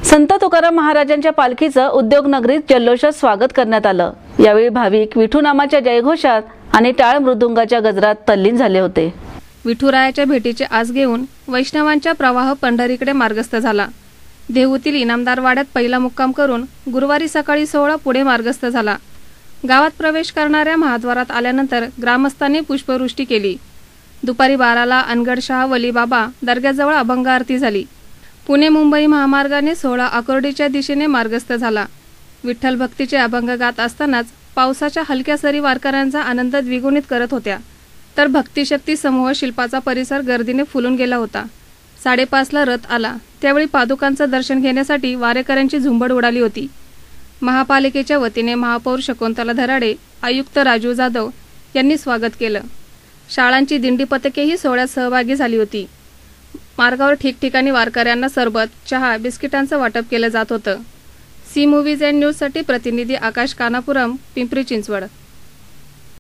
संत तुकाराम महाराजांच्या पालखीचं उद्योगनगरीत जल्लोषात स्वागत करण्यात आलं। यावेळी भाविक विठू नामाच्या जयघोषात आणि टाळ मृदुंगाच्या गजरात तल्लीन झाले होते। विठुरायाच्या भेटीचे आस घेऊन वैष्णवांचा प्रवाह पंढरीकडे मार्गस्थ झाला। देहूतील इनामदारवाड्यात पहिला मुक्काम करून गुरुवारी सकाळी 16 पुढे मार्गस्थ झाला। गावात प्रवेश करणाऱ्या महाद्वारात आल्यानंतर ग्रामस्थांनी पुष्पवृष्टी केली। दुपारी 12ला अनगडशहा वलीबाबा दर्ग्याजवळ अभंग आरती झाली। पुणे मुंबई महामार्गाने 16 आकुर्डीच्या दिशेने मार्गस्थ झाला। विठ्ठल भक्तीचे अभंग गात असतानाच पावसाच्या हलक्या सरी वारकऱ्यांचा आनंद द्विगुणित करत होत्या, तर भक्तिशक्ती समूह शिल्पाचा परिसर गर्दीने फुलून गेला होता। 5:30ला रथ आला, त्यावेळी पादुकांचं दर्शन घेण्यासाठी वारेकऱ्यांची झुंबड उडाली होती। महापालिकेच्या वतीने महापौर शकुंतला धराडे, आयुक्त राजू जाधव यांनी स्वागत केलं। शाळांची दिंडी पथकेही सोहळ्यात सहभागी झाली होती। मार्गावर ठिकठिकाणी वारकऱ्यांना सरबत, चहा, बिस्किटांचं वाटप केलं जात होतं। सी मूव्हीज अँड न्यूजसाठी प्रतिनिधी आकाश कानापुरम, पिंपरी चिंचवड।